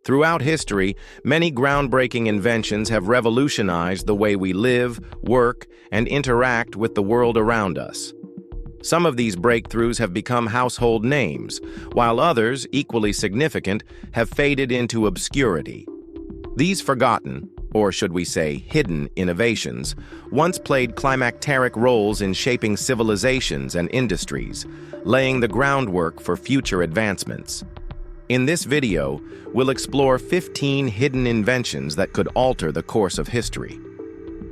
Throughout history, many groundbreaking inventions have revolutionized the way we live, work, and interact with the world around us. Some of these breakthroughs have become household names, while others, equally significant, have faded into obscurity. These forgotten, or should we say hidden, innovations once played climacteric roles in shaping civilizations and industries, laying the groundwork for future advancements. In this video, we'll explore 15 hidden inventions that could alter the course of history.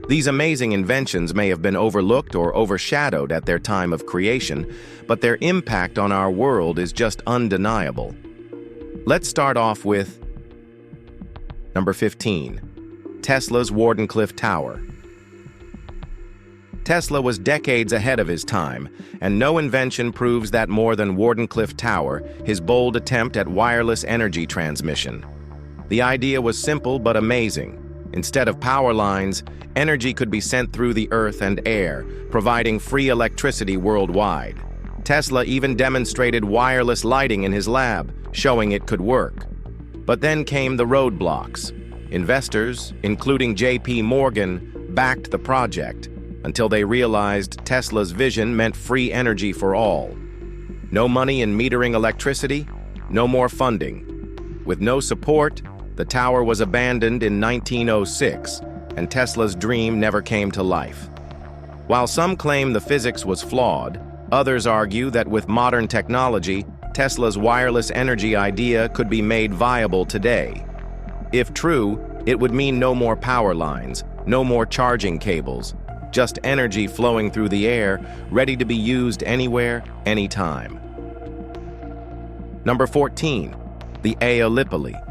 These amazing inventions may have been overlooked or overshadowed at their time of creation, but their impact on our world is just undeniable. Let's start off with number 15. Tesla's Wardenclyffe Tower. Tesla was decades ahead of his time, and no invention proves that more than Wardenclyffe Tower, his bold attempt at wireless energy transmission. The idea was simple but amazing. Instead of power lines, energy could be sent through the earth and air, providing free electricity worldwide. Tesla even demonstrated wireless lighting in his lab, showing it could work. But then came the roadblocks. Investors, including J.P. Morgan, backed the project, until they realized Tesla's vision meant free energy for all. No money in metering electricity, no more funding. With no support, the tower was abandoned in 1906, and Tesla's dream never came to life. While some claim the physics was flawed, others argue that with modern technology, Tesla's wireless energy idea could be made viable today. If true, it would mean no more power lines, no more charging cables, just energy flowing through the air, ready to be used anywhere, anytime. Number 14. The Aeolipile.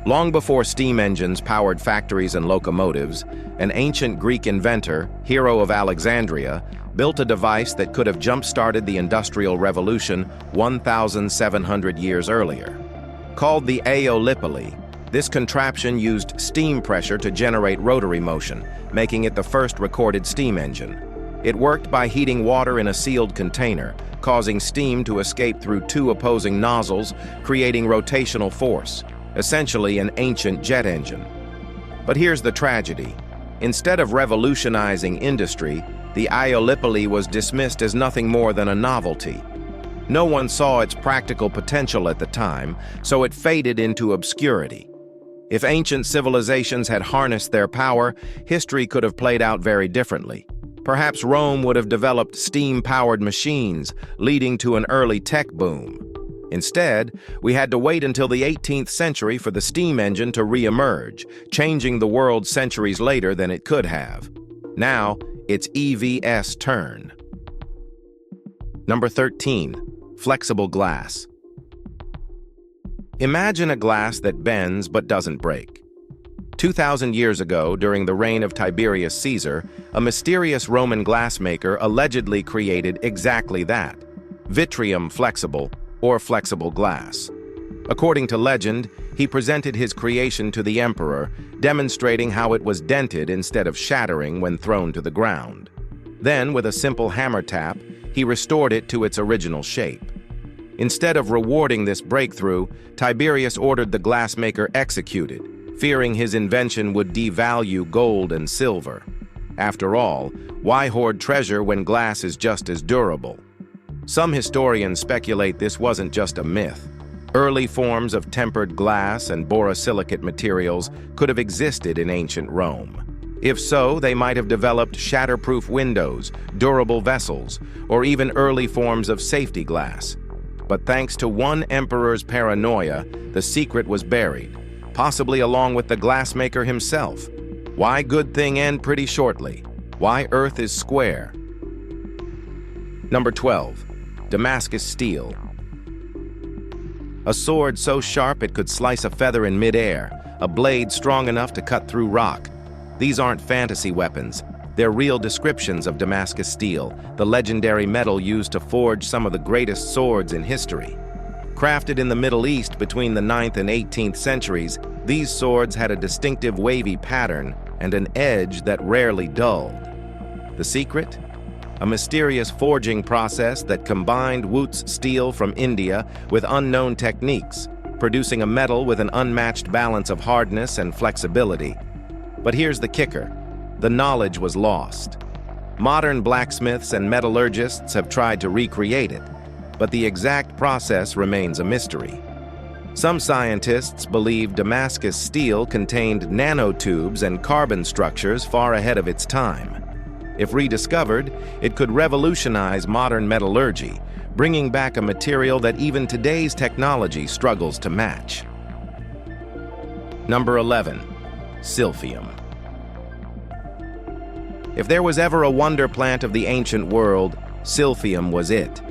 Long before steam engines powered factories and locomotives, an ancient Greek inventor, Hero of Alexandria, built a device that could have jump-started the Industrial Revolution 1,700 years earlier. Called the Aeolipile, this contraption used steam pressure to generate rotary motion, making it the first recorded steam engine. It worked by heating water in a sealed container, causing steam to escape through two opposing nozzles, creating rotational force, essentially an ancient jet engine. But here's the tragedy. Instead of revolutionizing industry, the Aeolipile was dismissed as nothing more than a novelty. No one saw its practical potential at the time, so it faded into obscurity. If ancient civilizations had harnessed their power, history could have played out very differently. Perhaps Rome would have developed steam-powered machines, leading to an early tech boom. Instead, we had to wait until the 18th century for the steam engine to re-emerge, changing the world centuries later than it could have. Now, it's EV's turn. Number 13. Flexible glass. Imagine a glass that bends but doesn't break. 2,000 years ago, during the reign of Tiberius Caesar, a mysterious Roman glassmaker allegedly created exactly that: vitrium flexible, or flexible glass. According to legend, he presented his creation to the emperor, demonstrating how it was dented instead of shattering when thrown to the ground. Then, with a simple hammer tap, he restored it to its original shape. Instead of rewarding this breakthrough, Tiberius ordered the glassmaker executed, fearing his invention would devalue gold and silver. After all, why hoard treasure when glass is just as durable? Some historians speculate this wasn't just a myth. Early forms of tempered glass and borosilicate materials could have existed in ancient Rome. If so, they might have developed shatterproof windows, durable vessels, or even early forms of safety glass. But thanks to one emperor's paranoia, the secret was buried, possibly along with the glassmaker himself. Why good thing end pretty shortly? Why Earth is square? Number 12. Damascus steel. A sword so sharp it could slice a feather in midair, a blade strong enough to cut through rock. These aren't fantasy weapons. They're real descriptions of Damascus steel, the legendary metal used to forge some of the greatest swords in history. Crafted in the Middle East between the 9th and 18th centuries, these swords had a distinctive wavy pattern and an edge that rarely dulled. The secret? A mysterious forging process that combined Wootz steel from India with unknown techniques, producing a metal with an unmatched balance of hardness and flexibility. But here's the kicker: the knowledge was lost. Modern blacksmiths and metallurgists have tried to recreate it, but the exact process remains a mystery. Some scientists believe Damascus steel contained nanotubes and carbon structures far ahead of its time. If rediscovered, it could revolutionize modern metallurgy, bringing back a material that even today's technology struggles to match. Number 11. Silphium. If there was ever a wonder plant of the ancient world, silphium was it.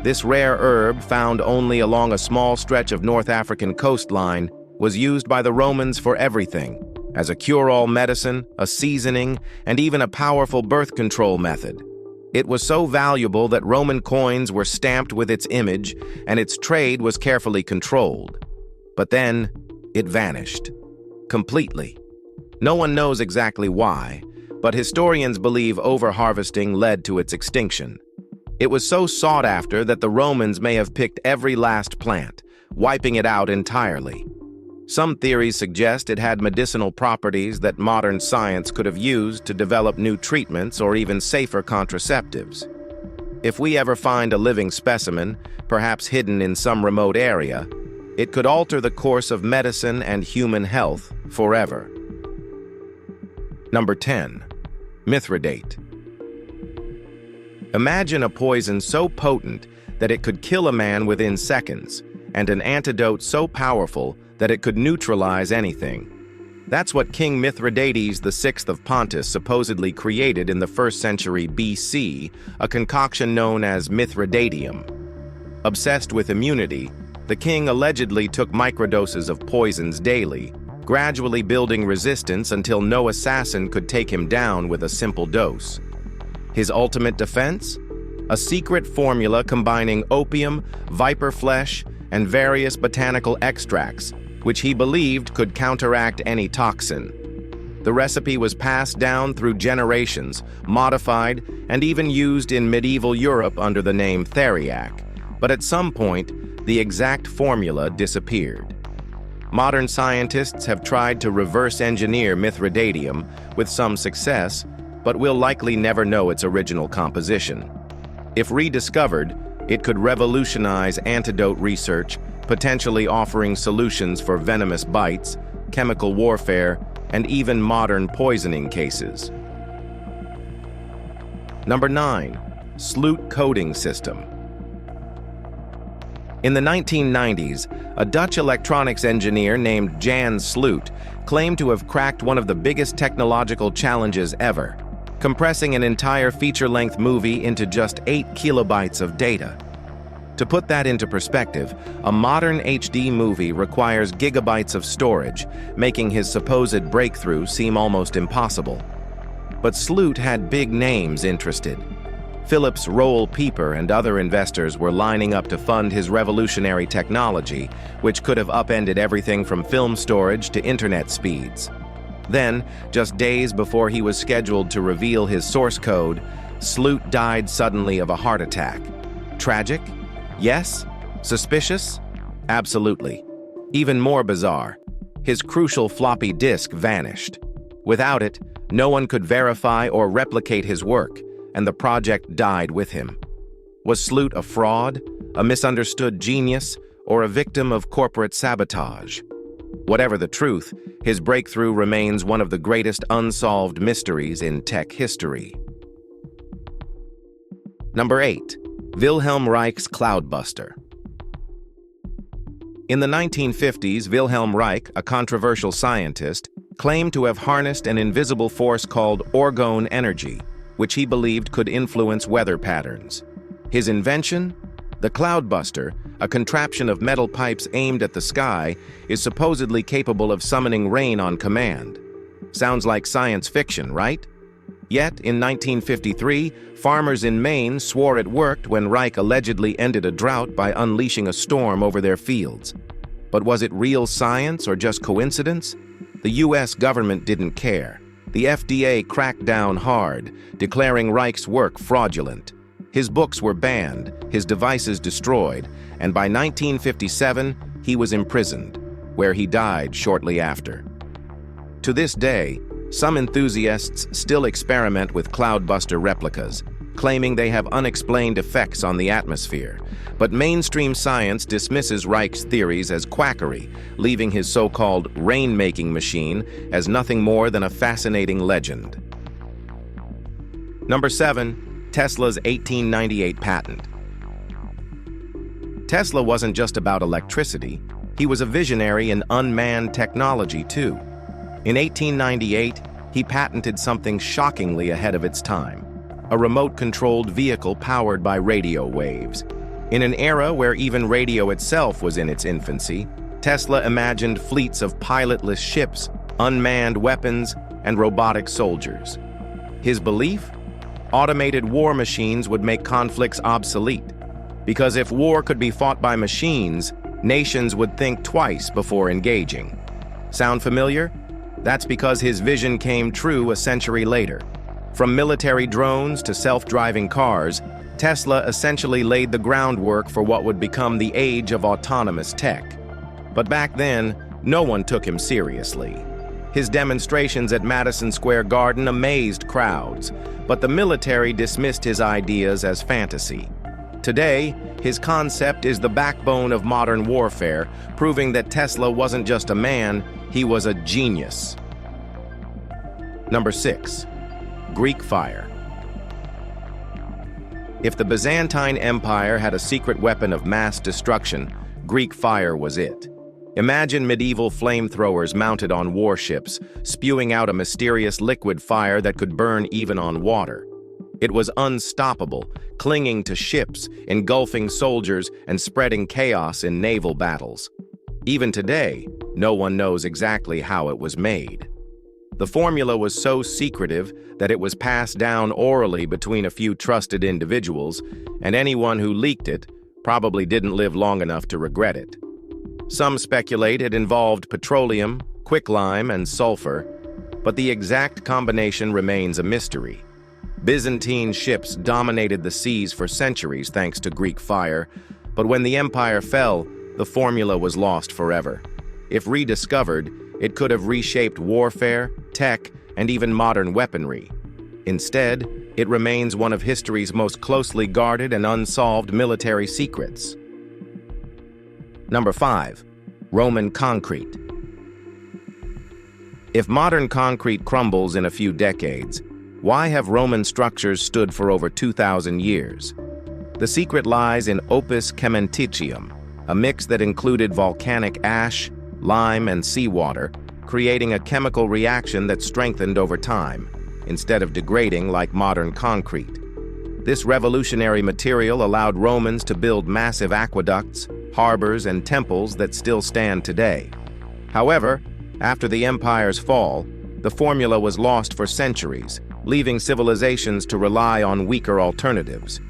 This rare herb, found only along a small stretch of North African coastline, was used by the Romans for everything: as a cure-all medicine, a seasoning, and even a powerful birth control method. It was so valuable that Roman coins were stamped with its image, and its trade was carefully controlled. But then, it vanished. Completely. No one knows exactly why, but historians believe overharvesting led to its extinction. It was so sought after that the Romans may have picked every last plant, wiping it out entirely. Some theories suggest it had medicinal properties that modern science could have used to develop new treatments or even safer contraceptives. If we ever find a living specimen, perhaps hidden in some remote area, it could alter the course of medicine and human health forever. Number 10. Mithridate. Imagine a poison so potent that it could kill a man within seconds, and an antidote so powerful that it could neutralize anything. That's what King Mithridates VI of Pontus supposedly created in the 1st century BC, a concoction known as Mithridatium. Obsessed with immunity, the king allegedly took microdoses of poisons daily, gradually building resistance until no assassin could take him down with a simple dose. His ultimate defense? A secret formula combining opium, viper flesh, and various botanical extracts, which he believed could counteract any toxin. The recipe was passed down through generations, modified, and even used in medieval Europe under the name theriac, but at some point, the exact formula disappeared. Modern scientists have tried to reverse engineer Mithridatium with some success, but we'll likely never know its original composition. If rediscovered, it could revolutionize antidote research, potentially offering solutions for venomous bites, chemical warfare, and even modern poisoning cases. Number 9. Sloot Coating System. In the 1990s, a Dutch electronics engineer named Jan Sloot claimed to have cracked one of the biggest technological challenges ever: compressing an entire feature-length movie into just 8 kilobytes of data. To put that into perspective, a modern HD movie requires gigabytes of storage, making his supposed breakthrough seem almost impossible. But Sloot had big names interested. Philip's Roll Pieper and other investors were lining up to fund his revolutionary technology, which could have upended everything from film storage to internet speeds. Then, just days before he was scheduled to reveal his source code, Sloot died suddenly of a heart attack. Tragic? Yes. Suspicious? Absolutely. Even more bizarre, his crucial floppy disk vanished. Without it, no one could verify or replicate his work, and the project died with him. Was Sloot a fraud, a misunderstood genius, or a victim of corporate sabotage? Whatever the truth, his breakthrough remains one of the greatest unsolved mysteries in tech history. Number 8. Wilhelm Reich's Cloudbuster. In the 1950s, Wilhelm Reich, a controversial scientist, claimed to have harnessed an invisible force called orgone energy, which he believed could influence weather patterns. His invention? The Cloudbuster, a contraption of metal pipes aimed at the sky, is supposedly capable of summoning rain on command. Sounds like science fiction, right? Yet, in 1953, farmers in Maine swore it worked when Reich allegedly ended a drought by unleashing a storm over their fields. But was it real science or just coincidence? The US government didn't care. The FDA cracked down hard, declaring Reich's work fraudulent. His books were banned, his devices destroyed, and by 1957, he was imprisoned, where he died shortly after. To this day, some enthusiasts still experiment with cloudbuster replicas, claiming they have unexplained effects on the atmosphere, but mainstream science dismisses Reich's theories as quackery, leaving his so-called rain-making machine as nothing more than a fascinating legend. Number 7. Tesla's 1898 patent. Tesla wasn't just about electricity, he was a visionary in unmanned technology too. In 1898, he patented something shockingly ahead of its time: a remote-controlled vehicle powered by radio waves. In an era where even radio itself was in its infancy, Tesla imagined fleets of pilotless ships, unmanned weapons, and robotic soldiers. His belief? Automated war machines would make conflicts obsolete, because if war could be fought by machines, nations would think twice before engaging. Sound familiar? That's because his vision came true a century later. From military drones to self-driving cars, Tesla essentially laid the groundwork for what would become the age of autonomous tech. But back then, no one took him seriously. His demonstrations at Madison Square Garden amazed crowds, but the military dismissed his ideas as fantasy. Today, his concept is the backbone of modern warfare, proving that Tesla wasn't just a man, he was a genius. Number 6. Greek fire. If the Byzantine Empire had a secret weapon of mass destruction, Greek fire was it. Imagine medieval flamethrowers mounted on warships, spewing out a mysterious liquid fire that could burn even on water. It was unstoppable, clinging to ships, engulfing soldiers, and spreading chaos in naval battles. Even today, no one knows exactly how it was made. The formula was so secretive that it was passed down orally between a few trusted individuals, and anyone who leaked it probably didn't live long enough to regret it. Some speculate it involved petroleum, quicklime, and sulfur, but the exact combination remains a mystery. Byzantine ships dominated the seas for centuries thanks to Greek fire, but when the empire fell, the formula was lost forever. If rediscovered, it could have reshaped warfare, tech, and even modern weaponry. Instead, it remains one of history's most closely guarded and unsolved military secrets. Number 5. Roman concrete. If modern concrete crumbles in a few decades, why have Roman structures stood for over 2,000 years? The secret lies in opus caementicium, a mix that included volcanic ash, lime, and seawater, creating a chemical reaction that strengthened over time, instead of degrading like modern concrete. This revolutionary material allowed Romans to build massive aqueducts, harbors, and temples that still stand today. However, after the empire's fall, the formula was lost for centuries, leaving civilizations to rely on weaker alternatives.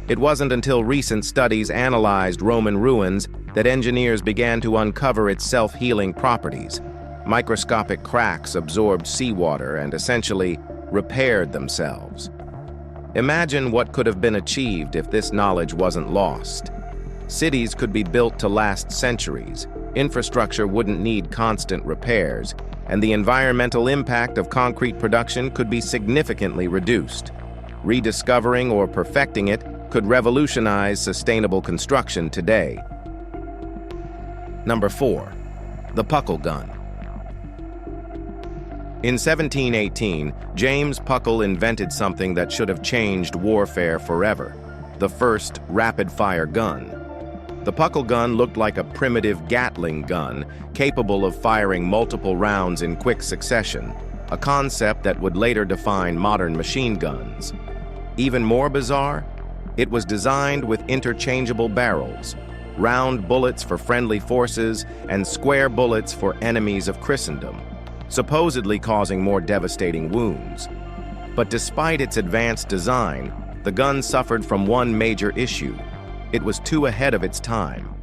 It wasn't until recent studies analyzed Roman ruins that engineers began to uncover its self-healing properties. Microscopic cracks absorbed seawater and essentially repaired themselves. Imagine what could have been achieved if this knowledge wasn't lost. Cities could be built to last centuries, infrastructure wouldn't need constant repairs, and the environmental impact of concrete production could be significantly reduced. Rediscovering or perfecting it could revolutionize sustainable construction today. Number 4. The Puckle gun. In 1718, James Puckle invented something that should have changed warfare forever: the first rapid-fire gun. The Puckle gun looked like a primitive Gatling gun, capable of firing multiple rounds in quick succession, a concept that would later define modern machine guns. Even more bizarre, it was designed with interchangeable barrels, round bullets for friendly forces and square bullets for enemies of Christendom, supposedly causing more devastating wounds. But despite its advanced design, the gun suffered from one major issue: it was too ahead of its time.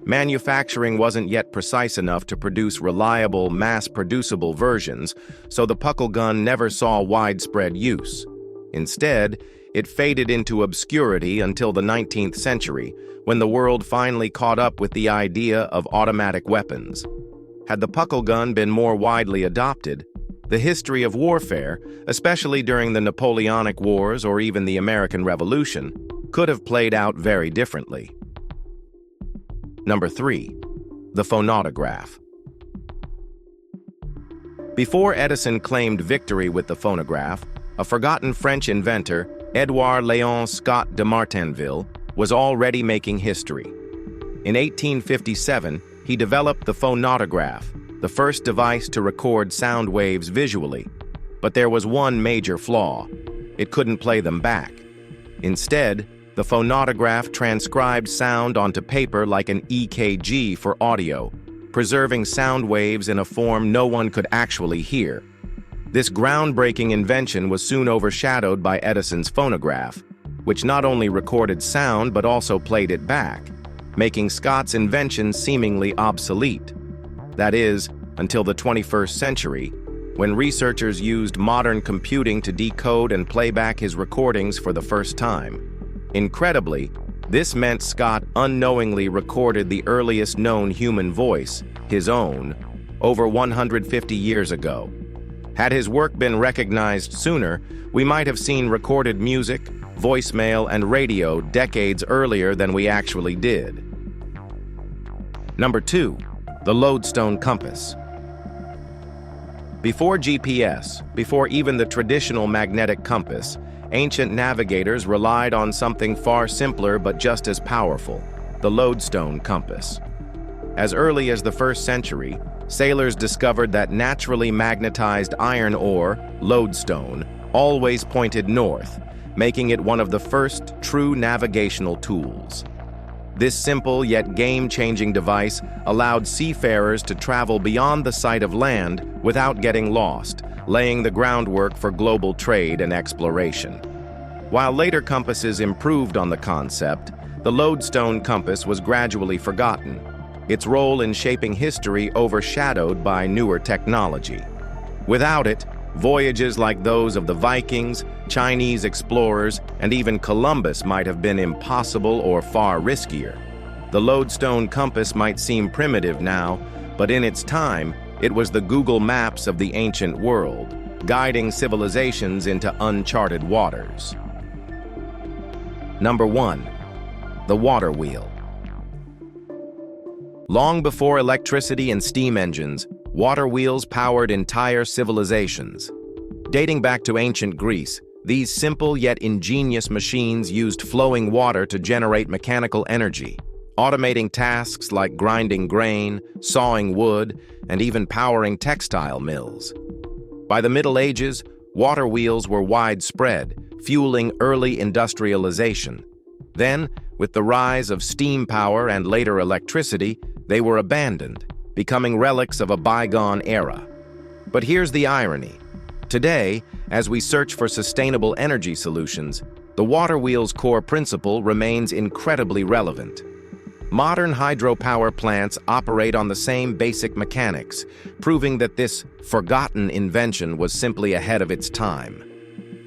Manufacturing wasn't yet precise enough to produce reliable, mass-producible versions, so the Puckle gun never saw widespread use. Instead, It faded into obscurity until the 19th century, when the world finally caught up with the idea of automatic weapons. Had the puckle gun been more widely adopted, the history of warfare, especially during the Napoleonic Wars or even the American Revolution, could have played out very differently. Number 3. The phonautograph. Before Edison claimed victory with the phonograph, a forgotten French inventor, Edouard Léon Scott de Martinville, was already making history. In 1857, he developed the phonautograph, the first device to record sound waves visually. But there was one major flaw: it couldn't play them back. Instead, the phonautograph transcribed sound onto paper like an EKG for audio, preserving sound waves in a form no one could actually hear. This groundbreaking invention was soon overshadowed by Edison's phonograph, which not only recorded sound but also played it back, making Scott's invention seemingly obsolete. That is, until the 21st century, when researchers used modern computing to decode and play back his recordings for the first time. Incredibly, this meant Scott unknowingly recorded the earliest known human voice, his own, over 150 years ago. Had his work been recognized sooner, we might have seen recorded music, voicemail, and radio decades earlier than we actually did. Number 2. The lodestone compass. Before GPS, before even the traditional magnetic compass, ancient navigators relied on something far simpler but just as powerful: the lodestone compass. As early as the 1st century, sailors discovered that naturally magnetized iron ore, lodestone, always pointed north, making it one of the first true navigational tools. This simple yet game-changing device allowed seafarers to travel beyond the sight of land without getting lost, laying the groundwork for global trade and exploration. While later compasses improved on the concept, the lodestone compass was gradually forgotten, its role in shaping history overshadowed by newer technology. Without it, voyages like those of the Vikings, Chinese explorers, and even Columbus might have been impossible or far riskier. The lodestone compass might seem primitive now, but in its time, it was the Google Maps of the ancient world, guiding civilizations into uncharted waters. Number 1. The water wheel. Long before electricity and steam engines, water wheels powered entire civilizations. Dating back to ancient Greece, these simple yet ingenious machines used flowing water to generate mechanical energy, automating tasks like grinding grain, sawing wood, and even powering textile mills. By the Middle Ages, water wheels were widespread, fueling early industrialization. Then, with the rise of steam power and later electricity, they were abandoned, becoming relics of a bygone era. But here's the irony. Today, as we search for sustainable energy solutions, the water wheel's core principle remains incredibly relevant. Modern hydropower plants operate on the same basic mechanics, proving that this forgotten invention was simply ahead of its time.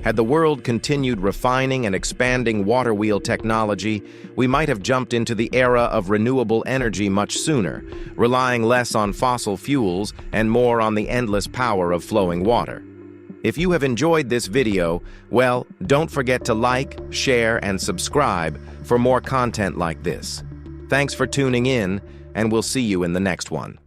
Had the world continued refining and expanding water wheel technology, we might have jumped into the era of renewable energy much sooner, relying less on fossil fuels and more on the endless power of flowing water. If you have enjoyed this video, well, don't forget to like, share, and subscribe for more content like this. Thanks for tuning in, and we'll see you in the next one.